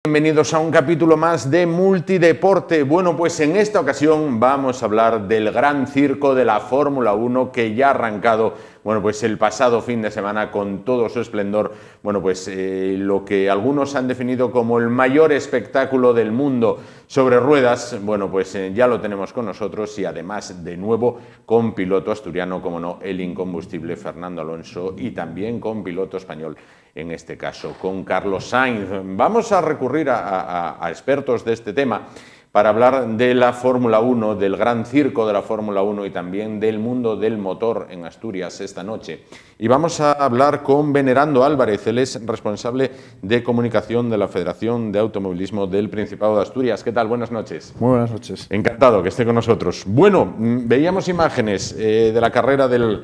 Bienvenidos a un capítulo más de Multideporte. Bueno, pues en esta ocasión vamos a hablar del gran circo de la Fórmula 1 que ya ha arrancado, bueno, pues el pasado fin de semana con todo su esplendor. Bueno, pues lo que algunos han definido como el mayor espectáculo del mundo sobre ruedas, bueno, pues ya lo tenemos con nosotros y además de nuevo con piloto asturiano, como no, el incombustible Fernando Alonso, y también con piloto español, en este caso con Carlos Sainz. Vamos a recurrir a expertos de este tema para hablar de la Fórmula 1, del gran circo de la Fórmula 1 y también del mundo del motor en Asturias esta noche. Y vamos a hablar con Venerando Álvarez, él es responsable de comunicación de la Federación de Automovilismo del Principado de Asturias. ¿Qué tal? Buenas noches. Muy buenas noches. Encantado que esté con nosotros. Bueno, veíamos imágenes de la carrera del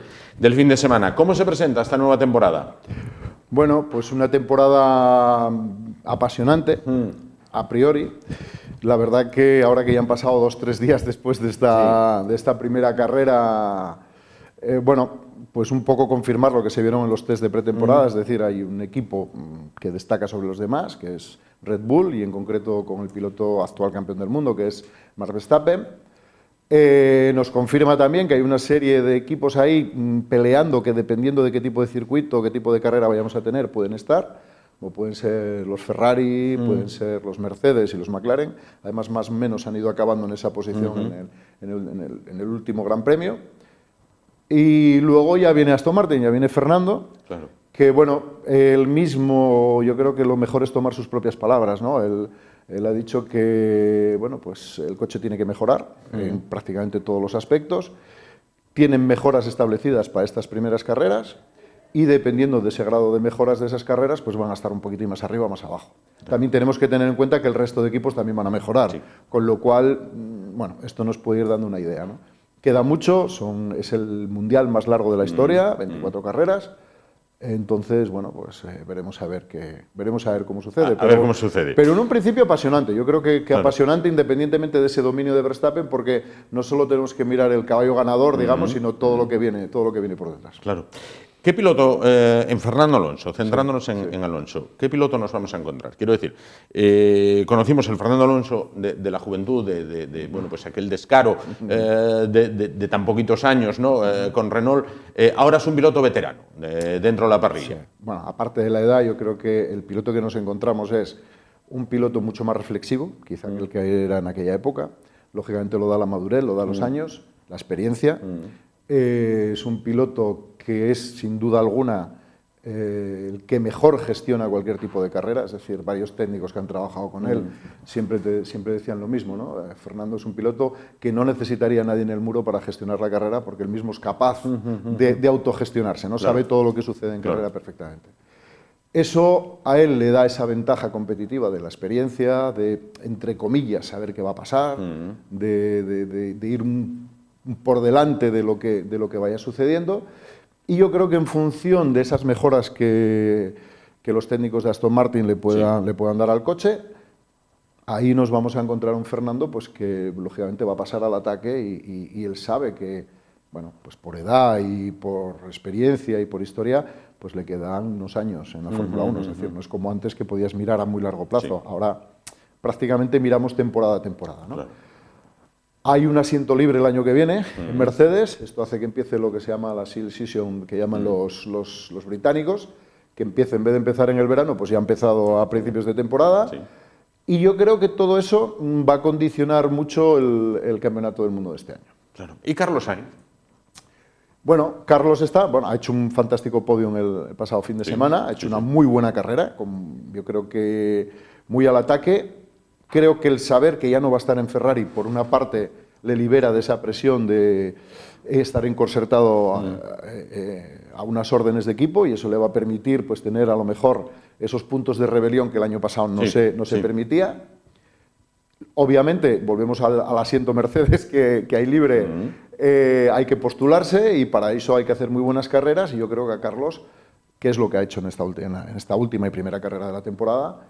fin de semana. ¿Cómo se presenta esta nueva temporada? Bueno, pues una temporada apasionante, a priori. La verdad que ahora que ya han pasado 2 o 3 días después de esta primera carrera, bueno, pues un poco confirmar lo que se vieron en los test de pretemporada, es decir, hay un equipo que destaca sobre los demás, que es Red Bull, y en concreto con el piloto actual campeón del mundo, que es Max Verstappen. Nos confirma también que hay una serie de equipos ahí peleando que dependiendo de qué tipo de circuito, qué tipo de carrera vayamos a tener, pueden estar, como pueden ser los Ferrari, pueden ser los Mercedes y los McLaren. Además, más o menos han ido acabando en esa posición en el último Gran Premio. Y luego ya viene Aston Martin, ya viene Fernando, claro, que bueno, él mismo, yo creo que lo mejor es tomar sus propias palabras, ¿no? Él ha dicho que bueno, pues el coche tiene que mejorar en prácticamente todos los aspectos. Tienen mejoras establecidas para estas primeras carreras y dependiendo de ese grado de mejoras de esas carreras, pues van a estar un poquitín más arriba o más abajo. También tenemos que tener en cuenta que el resto de equipos también van a mejorar, con lo cual, bueno, esto nos puede ir dando una idea, ¿no? Queda mucho, es el mundial más largo de la historia, 24 carreras. Entonces, bueno, pues veremos a ver cómo sucede. A ver cómo sucede. Pero en un principio apasionante. Yo creo que claro, apasionante independientemente de ese dominio de Verstappen, porque no solo tenemos que mirar el caballo ganador, digamos, sino todo lo que viene por detrás. Claro. ¿Qué piloto, en Fernando Alonso, centrándonos en Alonso, qué piloto nos vamos a encontrar? Quiero decir, conocimos el Fernando Alonso de la juventud, bueno, pues aquel descaro de tan poquitos años, ¿no? Con Renault. Ahora es un piloto veterano dentro de la parrilla. Sí. Bueno, aparte de la edad, yo creo que el piloto que nos encontramos es un piloto mucho más reflexivo, quizá que el que era en aquella época. Lógicamente lo da la madurez, lo da los años, la experiencia. Es un piloto que es, sin duda alguna, el que mejor gestiona cualquier tipo de carrera, es decir, varios técnicos que han trabajado con él siempre decían lo mismo, ¿no? Fernando es un piloto que no necesitaría a nadie en el muro para gestionar la carrera porque él mismo es capaz de autogestionarse, ¿no? Claro. Sabe todo lo que sucede en carrera perfectamente. Eso a él le da esa ventaja competitiva de la experiencia, de, entre comillas, saber qué va a pasar, de ir por delante de lo que vaya sucediendo. Y yo creo que en función de esas mejoras que los técnicos de Aston Martin le puedan dar al coche, ahí nos vamos a encontrar un Fernando pues que lógicamente va a pasar al ataque y él sabe que, bueno, pues por edad y por experiencia y por historia, pues le quedan unos años en la Fórmula 1. Es decir, no es como antes que podías mirar a muy largo plazo. Ahora prácticamente miramos temporada a temporada, ¿no? Claro. Hay un asiento libre el año que viene en Mercedes. Esto hace que empiece lo que se llama la silly season, que llaman los británicos, que empiece, en vez de empezar en el verano, pues ya ha empezado a principios de temporada. Sí. Y yo creo que todo eso va a condicionar mucho el campeonato del mundo de este año. Claro. ¿Y Carlos Sainz? Bueno, Carlos ha hecho un fantástico podio en el pasado fin de semana, ha hecho una muy buena carrera, yo creo que muy al ataque. Creo que el saber que ya no va a estar en Ferrari, por una parte, le libera de esa presión de estar encorsetado a unas órdenes de equipo y eso le va a permitir pues, tener a lo mejor esos puntos de rebelión que el año pasado no se permitía. Obviamente, volvemos al asiento Mercedes que hay libre, hay que postularse y para eso hay que hacer muy buenas carreras y yo creo que a Carlos, que es lo que ha hecho en esta última y primera carrera de la temporada,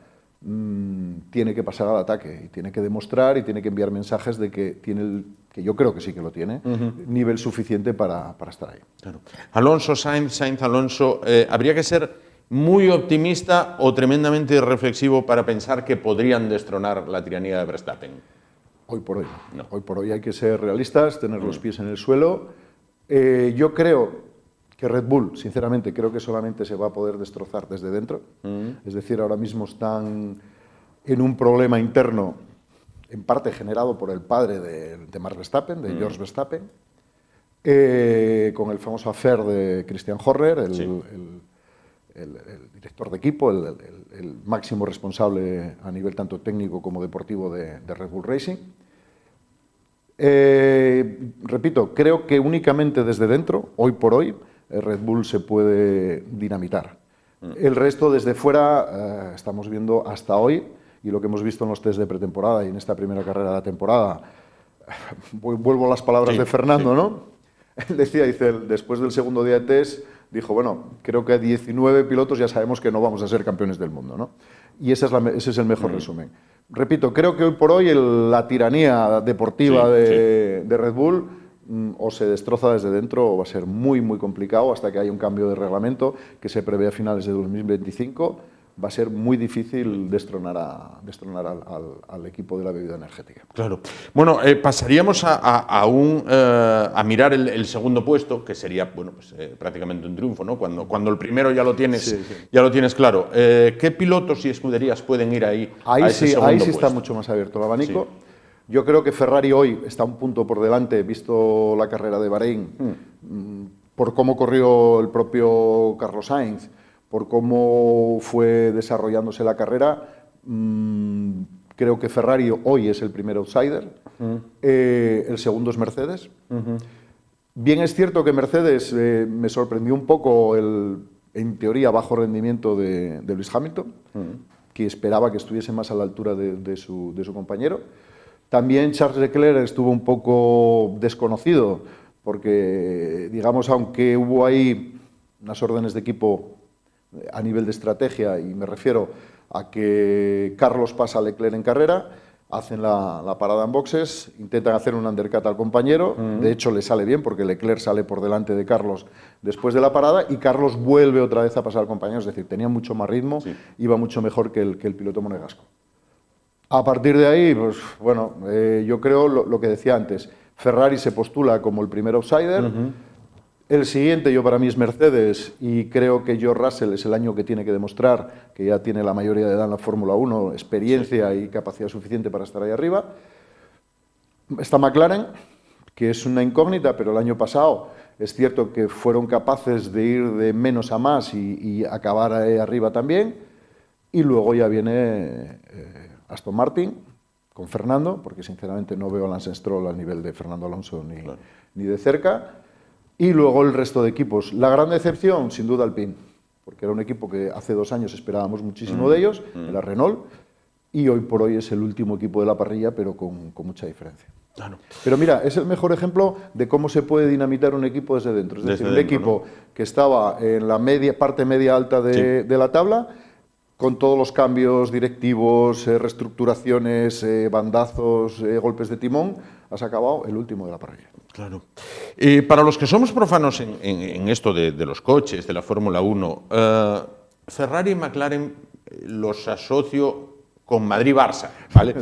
tiene que pasar al ataque y tiene que demostrar y tiene que enviar mensajes de que tiene que yo creo que sí que lo tiene, nivel suficiente para estar ahí. Claro. Alonso, Sainz, Alonso, habría que ser muy optimista o tremendamente reflexivo para pensar que podrían destronar la tiranía de Verstappen? Hoy por hoy No. Hoy por hoy hay que ser realistas, tener los pies en el suelo. Yo creo que Red Bull, sinceramente, creo que solamente se va a poder destrozar desde dentro. Es decir, ahora mismo están en un problema interno, en parte generado por el padre de Max Verstappen, de George Verstappen, con el famoso affair de Christian Horner, el director de equipo, el máximo responsable a nivel tanto técnico como deportivo de Red Bull Racing. Repito, creo que únicamente desde dentro, hoy por hoy, Red Bull se puede dinamitar. El resto desde fuera, estamos viendo hasta hoy, y lo que hemos visto en los test de pretemporada y en esta primera carrera de la temporada, vuelvo a las palabras de Fernando, ¿no? Él decía, después del segundo día de test, dijo, bueno, creo que a 19 pilotos ya sabemos que no vamos a ser campeones del mundo, ¿no? Y ese es el mejor resumen. Repito, creo que hoy por hoy la tiranía deportiva de Red Bull o se destroza desde dentro o va a ser muy, muy complicado hasta que haya un cambio de reglamento que se prevé a finales de 2025. Va a ser muy difícil destronar al equipo de la bebida energética. Claro. Bueno, pasaríamos a mirar el segundo puesto, que sería bueno, pues, prácticamente un triunfo, ¿no? Cuando el primero ya lo tienes, ya lo tienes claro. ¿Qué pilotos y escuderías pueden ir ahí? Ahí sí está mucho más abierto el abanico. Sí. Yo creo que Ferrari hoy está un punto por delante, visto la carrera de Bahrein, por cómo corrió el propio Carlos Sainz, por cómo fue desarrollándose la carrera. Creo que Ferrari hoy es el primer outsider, el segundo es Mercedes. Bien es cierto que Mercedes me sorprendió un poco en teoría, bajo rendimiento de Lewis Hamilton, que esperaba que estuviese más a la altura de su compañero. También Charles Leclerc estuvo un poco desconocido, porque, digamos, aunque hubo ahí unas órdenes de equipo a nivel de estrategia, y me refiero a que Carlos pasa a Leclerc en carrera, hacen la parada en boxes, intentan hacer un undercut al compañero, de hecho le sale bien porque Leclerc sale por delante de Carlos después de la parada y Carlos vuelve otra vez a pasar al compañero, es decir, tenía mucho más ritmo, iba mucho mejor que el piloto monegasco. A partir de ahí, pues bueno, yo creo lo que decía antes, Ferrari se postula como el primer outsider. El siguiente, para mí, es Mercedes, y creo que George Russell es el año que tiene que demostrar que ya tiene la mayoría de edad en la Fórmula 1, experiencia y capacidad suficiente para estar ahí arriba. Está McLaren, que es una incógnita, pero el año pasado es cierto que fueron capaces de ir de menos a más y acabar ahí arriba también. Y luego ya viene Aston Martin con Fernando, porque sinceramente no veo a Lance Stroll al nivel de Fernando Alonso ni de cerca. Y luego el resto de equipos. La gran decepción, sin duda, Alpine, porque era un equipo que hace 2 años esperábamos muchísimo de ellos, era Renault, y hoy por hoy es el último equipo de la parrilla, pero con mucha diferencia. Claro. Pero mira, es el mejor ejemplo de cómo se puede dinamitar un equipo desde dentro. Es decir, un equipo que estaba en la parte media alta de la tabla, con todos los cambios directivos, reestructuraciones, bandazos, golpes de timón, has acabado el último de la parrilla. Claro. Para los que somos profanos en esto de los coches, de la Fórmula 1, Ferrari y McLaren los asocio con Madrid-Barça, ¿vale?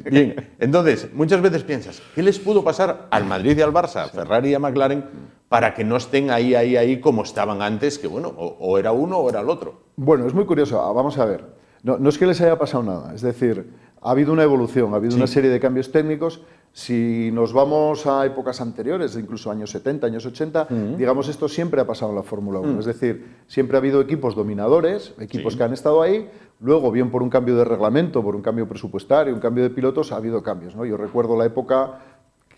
Bien, entonces, muchas veces piensas, ¿qué les pudo pasar al Madrid y al Barça, Ferrari y a McLaren, para que no estén ahí como estaban antes, que bueno, o era uno o era el otro? Bueno, es muy curioso, vamos a ver. No es que les haya pasado nada, es decir, ha habido una evolución, ha habido una serie de cambios técnicos. Si nos vamos a épocas anteriores, incluso años 70, años 80, digamos, esto siempre ha pasado en la Fórmula 1. Es decir, siempre ha habido equipos dominadores, equipos que han estado ahí, luego bien por un cambio de reglamento, por un cambio presupuestario, un cambio de pilotos, ha habido cambios, ¿no? Yo recuerdo la época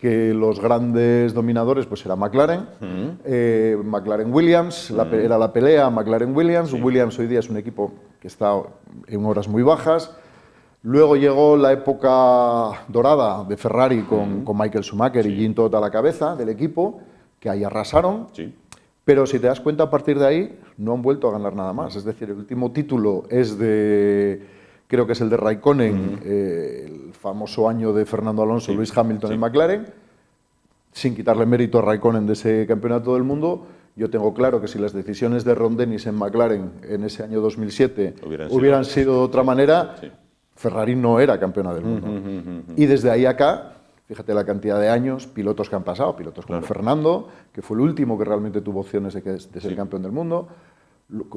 que los grandes dominadores pues era McLaren, McLaren Williams, era la pelea McLaren Williams. Williams hoy día es un equipo que está en horas muy bajas. Luego llegó la época dorada de Ferrari con Michael Schumacher y Jean Todt a la cabeza del equipo, que ahí arrasaron. Pero si te das cuenta, a partir de ahí no han vuelto a ganar nada más. Es decir, el último título es creo que es el de Raikkonen, el famoso año de Fernando Alonso, Lewis Hamilton en McLaren, sin quitarle mérito a Raikkonen de ese campeonato del mundo. Yo tengo claro que si las decisiones de Ron Dennis en McLaren en ese año 2007 hubieran sido de otra manera, sí, Ferrari no era campeona del mundo. Y desde ahí acá, fíjate la cantidad de años, pilotos que han pasado, pilotos como Fernando, que fue el último que realmente tuvo opciones de ser campeón del mundo,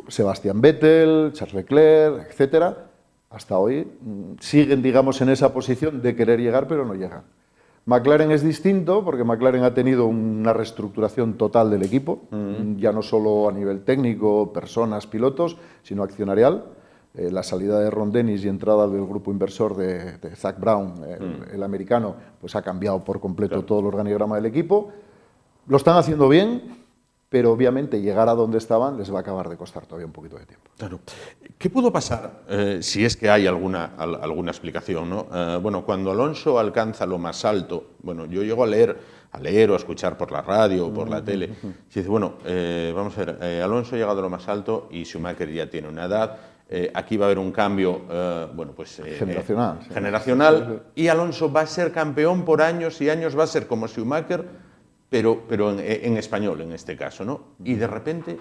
Sebastian Vettel, Charles Leclerc, etcétera, hasta hoy siguen, digamos, en esa posición de querer llegar, pero no llegan. McLaren es distinto porque McLaren ha tenido una reestructuración total del equipo, ya no solo a nivel técnico, personas, pilotos, sino accionarial. La salida de Ron Dennis y entrada del grupo inversor de Zak Brown, el americano, pues ha cambiado por completo todo el organigrama del equipo. Lo están haciendo bien, pero obviamente llegar a donde estaban les va a acabar de costar todavía un poquito de tiempo. Claro. ¿Qué pudo pasar, si es que hay alguna explicación, ¿no? Bueno, cuando Alonso alcanza lo más alto, bueno, yo llego a leer o a escuchar por la radio o por la tele, y dice, bueno, vamos a ver, Alonso ha llegado a lo más alto y Schumacher ya tiene una edad, aquí va a haber un cambio, bueno, pues generacional, y Alonso va a ser campeón por años y años, va a ser como Schumacher, pero en español en este caso, ¿no? Y de repente...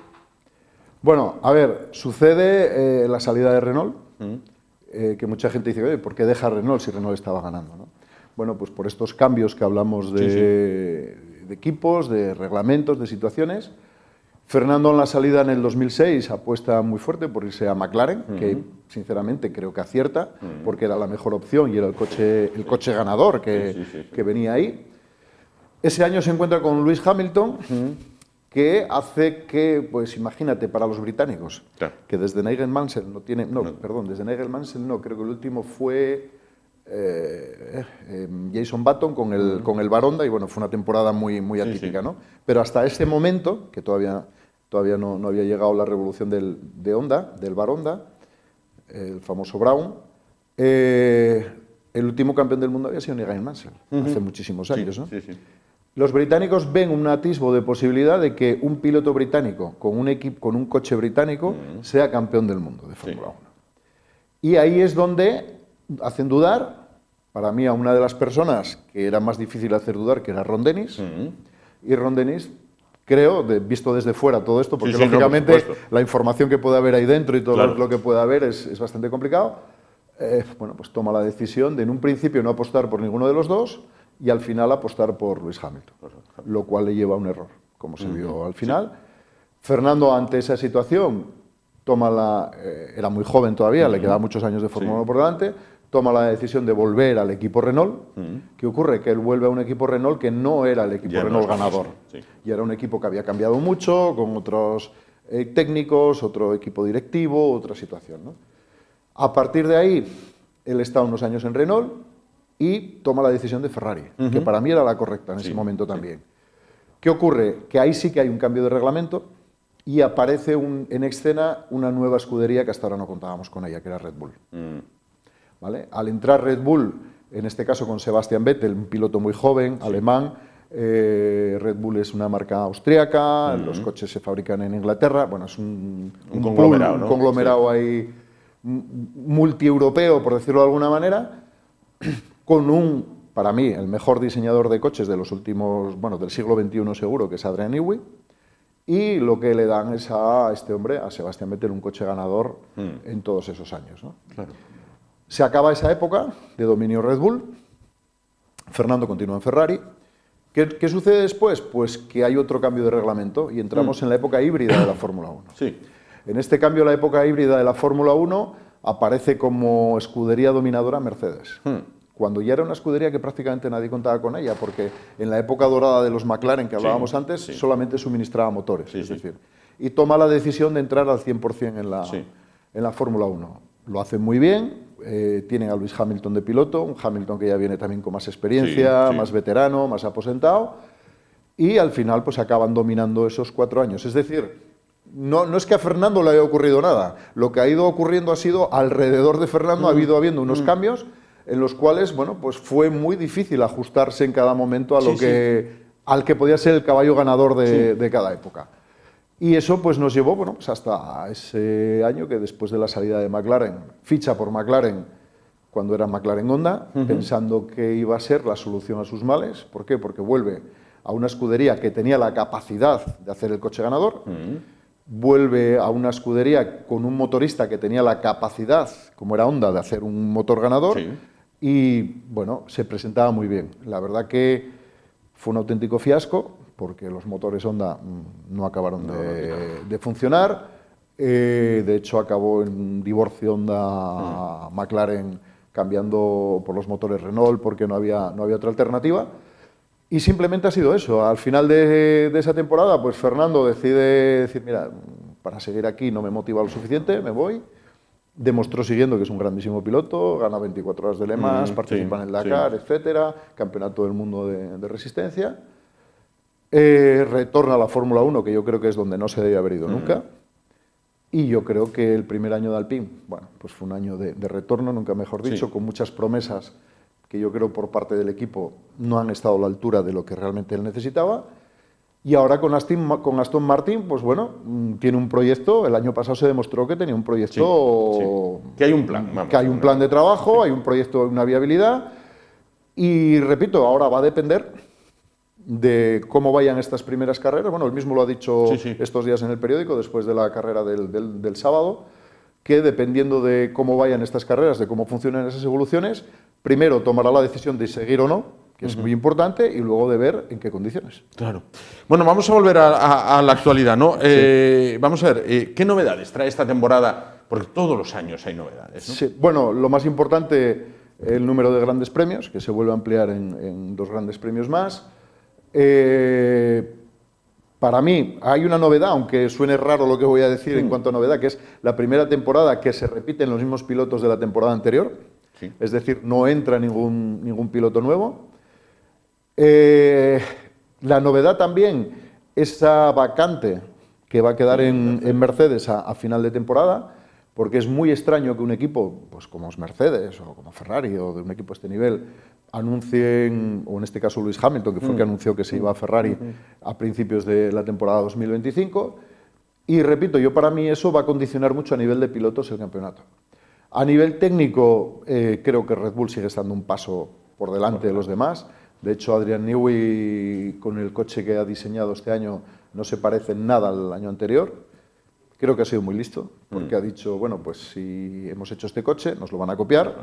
Bueno, a ver, sucede la salida de Renault, que mucha gente dice, oye, ¿por qué deja Renault si Renault estaba ganando, ¿no? Bueno, pues por estos cambios que hablamos de equipos, de reglamentos, de situaciones. Fernando en la salida en el 2006 apuesta muy fuerte por irse a McLaren, que sinceramente creo que acierta, porque era la mejor opción y era el coche ganador que venía ahí. Ese año se encuentra con Lewis Hamilton, que hace que, pues imagínate, para los británicos, que desde Nigel Mansell desde Nigel Mansell no, creo que el último fue Jason Button con el Bar Honda, y bueno, fue una temporada muy atípica, ¿no? Pero hasta ese momento, que todavía no había llegado la revolución del Bar Honda, el famoso Brown, el último campeón del mundo había sido Nigel Mansell, hace muchísimos años, ¿no? Los británicos ven un atisbo de posibilidad de que un piloto británico con un coche británico sea campeón del mundo de Fórmula 1. Y ahí es donde hacen dudar, para mí, a una de las personas que era más difícil hacer dudar, que era Ron Dennis. Y Ron Dennis, creo, visto desde fuera todo esto, porque lógicamente la información que puede haber ahí dentro y todo lo que puede haber es bastante complicado, bueno, pues toma la decisión de en un principio no apostar por ninguno de los dos, y al final apostar por Lewis Hamilton, lo cual le lleva a un error, como se vio al final. Fernando, ante esa situación, era muy joven todavía, le quedaban muchos años de Fórmula 1 por delante, toma la decisión de volver al equipo Renault. ¿Qué ocurre? Que él vuelve a un equipo Renault que no era el equipo Renault ganador. Y era un equipo que había cambiado mucho, con otros técnicos, otro equipo directivo, otra situación, ¿no? A partir de ahí, él está unos años en Renault, y toma la decisión de Ferrari, que para mí era la correcta en ese momento también. ¿Qué ocurre? Que ahí sí que hay un cambio de reglamento y aparece en escena una nueva escudería que hasta ahora no contábamos con ella, que era Red Bull. ¿Vale? Al entrar Red Bull, en este caso con Sebastian Vettel, un piloto muy joven, alemán, Red Bull es una marca austríaca, los coches se fabrican en Inglaterra, bueno, es un conglomerado, ¿no? Un conglomerado ahí multieuropeo, por decirlo de alguna manera, con para mí, el mejor diseñador de coches de los últimos, bueno, del siglo XXI seguro, que es Adrian Newey, y lo que le dan es a este hombre, a Sebastian Vettel, un coche ganador en todos esos años, ¿no? Se acaba esa época de dominio Red Bull, Fernando continúa en Ferrari. ¿Qué sucede después? Pues que hay otro cambio de reglamento y entramos en la época híbrida de la Fórmula 1. En este cambio, la época híbrida de la Fórmula 1 aparece como escudería dominadora Mercedes. Cuando ya era una escudería que prácticamente nadie contaba con ella, porque en la época dorada de los McLaren que hablábamos antes, solamente suministraba motores. Es decir, y toma la decisión de entrar al 100% en la Fórmula 1. Lo hacen muy bien, tienen a Lewis Hamilton de piloto, un Hamilton que ya viene también con más experiencia, más veterano, más aposentado, y al final pues acaban dominando esos 4 años. Es decir, no es que a Fernando le haya ocurrido nada, lo que ha ido ocurriendo ha sido alrededor de Fernando, ha ido habiendo unos cambios en los cuales, bueno, pues fue muy difícil ajustarse en cada momento a al que podía ser el caballo ganador de cada época. Y eso pues nos llevó, bueno, pues hasta ese año que después de la salida de McLaren, ficha por McLaren cuando era McLaren Honda, pensando que iba a ser la solución a sus males. ¿Por qué? Porque vuelve a una escudería que tenía la capacidad de hacer el coche ganador, vuelve a una escudería con un motorista que tenía la capacidad, como era Honda, de hacer un motor ganador, y bueno, se presentaba muy bien. La verdad que fue un auténtico fiasco, porque los motores Honda no acabaron de funcionar. De hecho, acabó en un divorcio Honda-McLaren, cambiando por los motores Renault, porque no había otra alternativa. Y simplemente ha sido eso. Al final de esa temporada, pues Fernando decide decir, mira, para seguir aquí no me motiva lo suficiente, me voy. Demostró siguiendo que es un grandísimo piloto, gana 24 horas de Le Mans, participa en el Dakar, etcétera, campeonato del mundo de resistencia. Retorna a la Fórmula 1, que yo creo que es donde no se debe haber ido nunca. Y yo creo que el primer año de Alpine, bueno, pues fue un año de retorno, nunca mejor dicho, con muchas promesas que yo creo por parte del equipo no han estado a la altura de lo que realmente él necesitaba. Y ahora con Aston Martin, pues bueno, tiene un proyecto. El año pasado se demostró que tenía un proyecto... Que hay un plan. Que hay un plan de trabajo, hay un proyecto, una viabilidad. Y repito, ahora va a depender de cómo vayan estas primeras carreras. Bueno, él mismo lo ha dicho estos días en el periódico, después de la carrera del sábado, que dependiendo de cómo vayan estas carreras, de cómo funcionen esas evoluciones, primero tomará la decisión de seguir o no, que es muy importante, y luego de ver en qué condiciones. Claro. Bueno, vamos a volver a la actualidad, ¿no? Vamos a ver, ¿qué novedades trae esta temporada? Porque todos los años hay novedades, ¿no? Sí, bueno, lo más importante, el número de grandes premios, que se vuelve a ampliar en 2 grandes premios más. Para mí hay una novedad, aunque suene raro lo que voy a decir en cuanto a novedad, que es la primera temporada que se repiten los mismos pilotos de la temporada anterior. Es decir, no entra ningún piloto nuevo. La novedad también, esa vacante que va a quedar en Mercedes a final de temporada, porque es muy extraño que un equipo, pues como es Mercedes o como Ferrari o de un equipo de este nivel, anuncien, o en este caso Lewis Hamilton, que fue el que anunció que se iba a Ferrari a principios de la temporada 2025. Y repito, para mí eso va a condicionar mucho a nivel de pilotos el campeonato. A nivel técnico, creo que Red Bull sigue estando un paso por delante de los demás. De hecho, Adrian Newey, con el coche que ha diseñado este año, no se parece en nada al año anterior. Creo que ha sido muy listo, porque ha dicho, bueno, pues si hemos hecho este coche, nos lo van a copiar,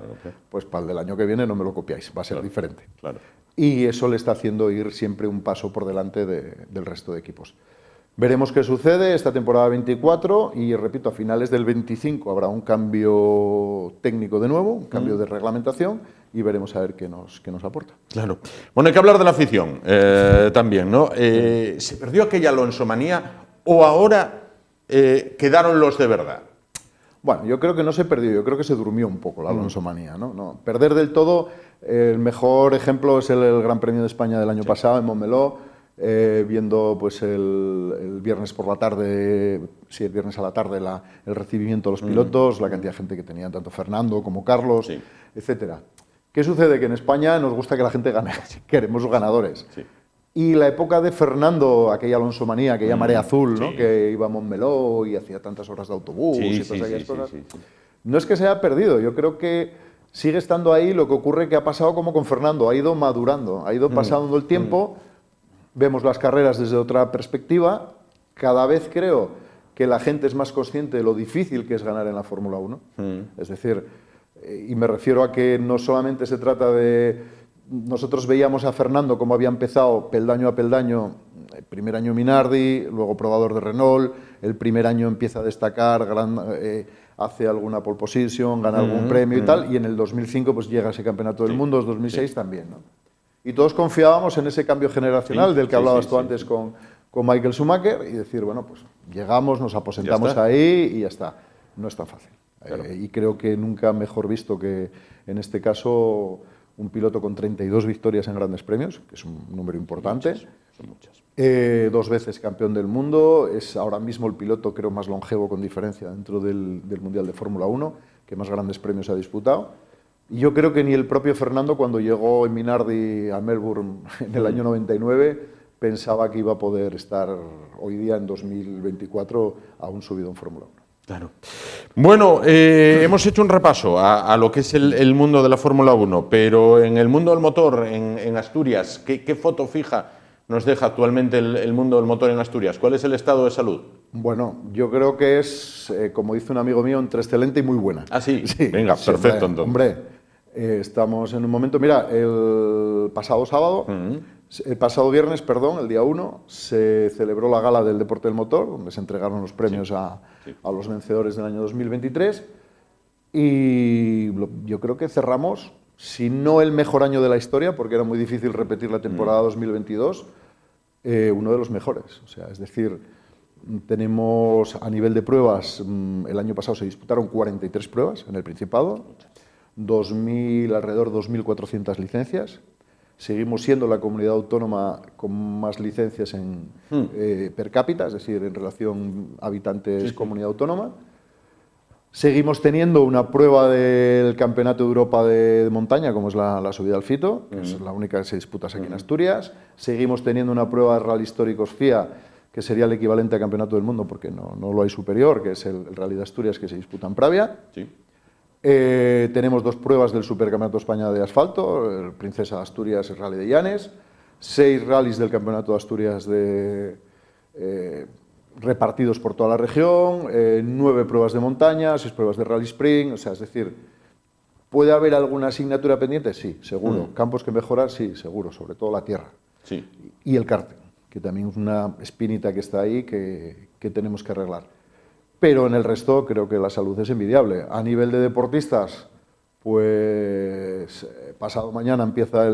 pues para el del año que viene no me lo copiáis, va a ser diferente. Y eso le está haciendo ir siempre un paso por delante del resto de equipos. Veremos qué sucede esta temporada 24 y, repito, a finales del 25 habrá un cambio técnico de nuevo, un cambio de reglamentación, y veremos a ver qué nos aporta. Claro. Bueno, hay que hablar de la afición también, ¿no? ¿Se perdió aquella Alonsomanía o ahora quedaron los de verdad? Bueno, yo creo que no se perdió, yo creo que se durmió un poco la Alonsomanía, ¿no? No, perder del todo, el mejor ejemplo es el Gran Premio de España del año pasado en Montmeló, viendo pues el viernes por la tarde, el viernes a la tarde el recibimiento de los pilotos, la cantidad de gente que tenían tanto Fernando como Carlos, etcétera. ¿Qué sucede? Que en España nos gusta que la gente gane, queremos ganadores. Y la época de Fernando, aquella Alonsomanía, aquella marea azul, ¿no? Que iba a Montmeló y hacía tantas horas de autobús y todas aquellas cosas, no es que se haya perdido, yo creo que sigue estando ahí. Lo que ocurre que ha pasado como con Fernando, ha ido madurando, ha ido pasando el tiempo. Vemos las carreras desde otra perspectiva. Cada vez creo que la gente es más consciente de lo difícil que es ganar en la Fórmula 1. Es decir, y me refiero a que no solamente se trata de... Nosotros veíamos a Fernando cómo había empezado peldaño a peldaño, el primer año Minardi, luego probador de Renault, el primer año empieza a destacar, hace alguna pole position, gana algún premio y tal, y en el 2005 pues llega a ese campeonato del mundo, 2006 también, ¿no? Y todos confiábamos en ese cambio generacional del que hablabas tú antes con Michael Schumacher, y decir, bueno, pues llegamos, nos aposentamos ahí y ya está. No es tan fácil. Y creo que nunca mejor visto que en este caso un piloto con 32 victorias en grandes premios, que es un número importante. Son muchas. 2 veces campeón del mundo, es ahora mismo el piloto creo más longevo con diferencia dentro del Mundial de Fórmula 1, que más grandes premios ha disputado. Y yo creo que ni el propio Fernando, cuando llegó en Minardi a Melbourne en el año 99, pensaba que iba a poder estar hoy día en 2024 aún subido en Fórmula 1. Claro. Bueno, hemos hecho un repaso a lo que es el mundo de la Fórmula 1, pero en el mundo del motor, en Asturias, ¿qué foto fija nos deja actualmente el mundo del motor en Asturias? ¿Cuál es el estado de salud? Bueno, yo creo que es, como dice un amigo mío, entre excelente y muy buena. Ah, sí. Venga, sí, perfecto, entonces. Hombre, estamos en un momento... Mira, el pasado sábado, el pasado viernes, perdón, el día 1, se celebró la gala del deporte del motor, donde se entregaron los premios a los vencedores del año 2023. Y yo creo que cerramos, si no el mejor año de la historia, porque era muy difícil repetir la temporada 2022, uno de los mejores. O sea, es decir, tenemos a nivel de pruebas, el año pasado se disputaron 43 pruebas en el Principado, alrededor de 2.400 licencias. Seguimos siendo la comunidad autónoma con más licencias per cápita, es decir, en relación habitantes-comunidad autónoma. Seguimos teniendo una prueba del Campeonato de Europa de montaña, como es la subida al Fito, que es la única que se disputa aquí en Asturias. Seguimos teniendo una prueba de Rally Históricos FIA, que sería el equivalente a Campeonato del Mundo, porque no lo hay superior, que es el Rally de Asturias, que se disputa en Pravia. Sí. Tenemos 2 pruebas del Supercampeonato de España de asfalto, el Princesa de Asturias y el Rally de Llanes, 6 rallies del Campeonato de Asturias repartidos por toda la región, 9 pruebas de montaña, 6 pruebas de Rally Sprint, o sea, es decir, ¿puede haber alguna asignatura pendiente? Sí, seguro. ¿Campos que mejorar? Sí, seguro, sobre todo la tierra. Sí. Y el karting, que también es una espinita que está ahí que tenemos que arreglar. Pero en el resto creo que la salud es envidiable. A nivel de deportistas, pues pasado mañana empieza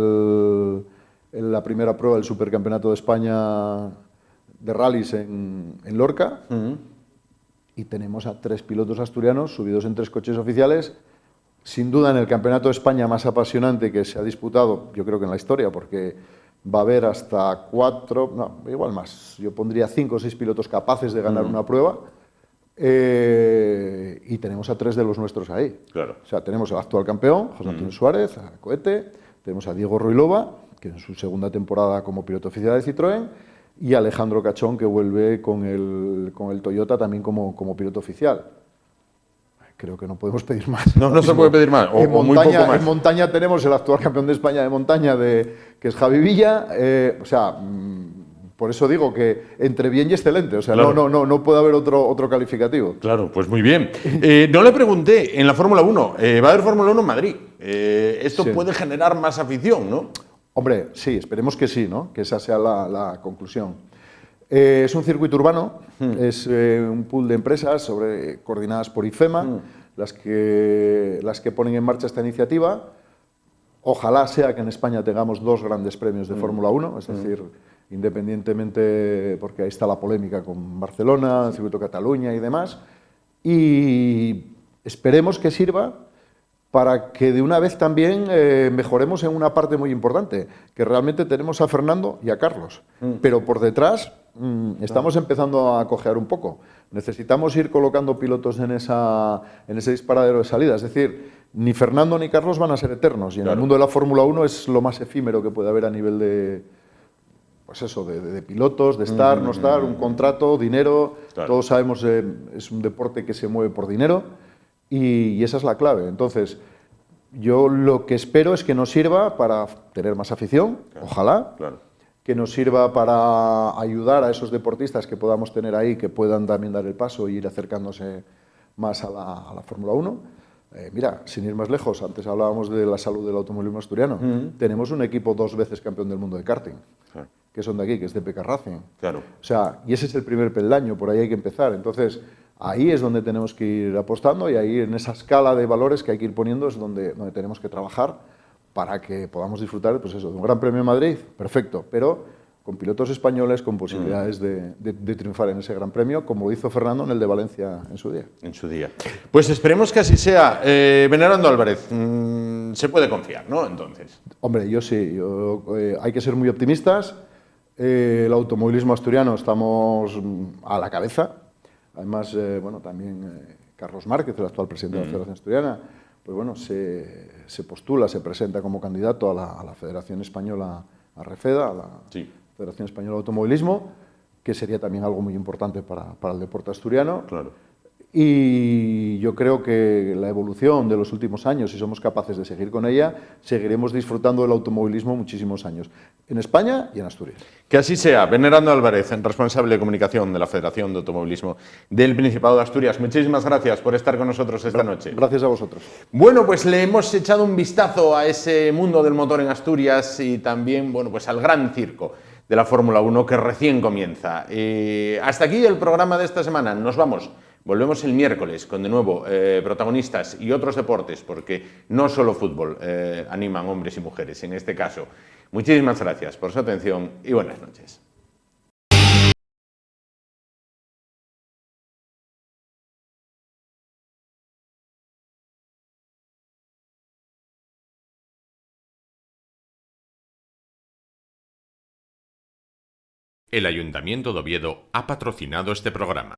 la primera prueba del Supercampeonato de España de rallies en Lorca, y tenemos a 3 pilotos asturianos subidos en 3 coches oficiales, sin duda en el Campeonato de España más apasionante que se ha disputado, yo creo que en la historia, porque va a haber hasta 4, no, igual más, yo pondría 5 o 6 pilotos capaces de ganar una prueba, y tenemos a 3 de los nuestros ahí. Claro. O sea, tenemos al actual campeón, José Antonio Suárez, a Cohete, tenemos a Diego Ruilova, que en su segunda temporada como piloto oficial de Citroën, y Alejandro Cachón, que vuelve con el Toyota también como piloto oficial. Creo que no podemos pedir más. No se puede pedir más, o muy poco más. En montaña tenemos el actual campeón de España de montaña, que es Javi Villa. O sea, por eso digo que entre bien y excelente. O sea, claro. no puede haber otro calificativo. Claro, pues muy bien. No le pregunté, en la Fórmula 1, va a haber Fórmula 1 en Madrid. Esto puede generar más afición, ¿no? Hombre, sí, esperemos que sí, ¿no? Que esa sea la conclusión. Es un circuito urbano, es un pool de empresas coordinadas por IFEMA, las que ponen en marcha esta iniciativa. Ojalá sea que en España tengamos 2 grandes premios de Fórmula 1, es decir, independientemente, porque ahí está la polémica con Barcelona, el circuito Cataluña y demás, y esperemos que sirva para que de una vez también mejoremos en una parte muy importante, que realmente tenemos a Fernando y a Carlos, pero por detrás estamos empezando a cojear un poco. Necesitamos ir colocando pilotos en ese disparadero de salida, es decir, ni Fernando ni Carlos van a ser eternos, y en el mundo de la Fórmula 1 es lo más efímero que puede haber a nivel de, pues eso, de pilotos, de estar, no estar, un contrato, dinero. Claro. Todos sabemos es un deporte que se mueve por dinero, y esa es la clave. Entonces, yo lo que espero es que nos sirva para tener más afición, ojalá, que nos sirva para ayudar a esos deportistas que podamos tener ahí, que puedan también dar el paso e ir acercándose más a la Fórmula 1. Mira, sin ir más lejos, antes hablábamos de la salud del automovilismo asturiano. Tenemos un equipo 2 veces campeón del mundo de karting, que son de aquí, que es de PK Racing. Claro. O sea, y ese es el primer peldaño, por ahí hay que empezar. Entonces, ahí es donde tenemos que ir apostando, y ahí en esa escala de valores que hay que ir poniendo es donde tenemos que trabajar para que podamos disfrutar, pues eso, de un Gran Premio de Madrid, perfecto, pero con pilotos españoles con posibilidades de triunfar en ese Gran Premio, como hizo Fernando en el de Valencia en su día. En su día. Pues esperemos que así sea. Venerando Álvarez, se puede confiar, ¿no? Entonces. Hombre, yo sí. Hay que ser muy optimistas. El automovilismo asturiano estamos a la cabeza. Además, bueno, también Carlos Márquez, el actual presidente de la Federación Asturiana, pues bueno, se postula, se presenta como candidato a la Federación Española, a REFEDA, a la Federación Española de Automovilismo, que sería también algo muy importante para el deporte asturiano. Claro. Y yo creo que la evolución de los últimos años, si somos capaces de seguir con ella, seguiremos disfrutando del automovilismo muchísimos años, en España y en Asturias. Que así sea. Venerando Álvarez, responsable de comunicación de la Federación de Automovilismo del Principado de Asturias, muchísimas gracias por estar con nosotros esta noche. Gracias a vosotros. Bueno, pues le hemos echado un vistazo a ese mundo del motor en Asturias y también, bueno, pues al gran circo de la Fórmula 1 que recién comienza. Hasta aquí el programa de esta semana. Nos vamos. Volvemos el miércoles con de nuevo protagonistas y otros deportes, porque no solo fútbol animan hombres y mujeres en este caso. Muchísimas gracias por su atención y buenas noches. El Ayuntamiento de Oviedo ha patrocinado este programa.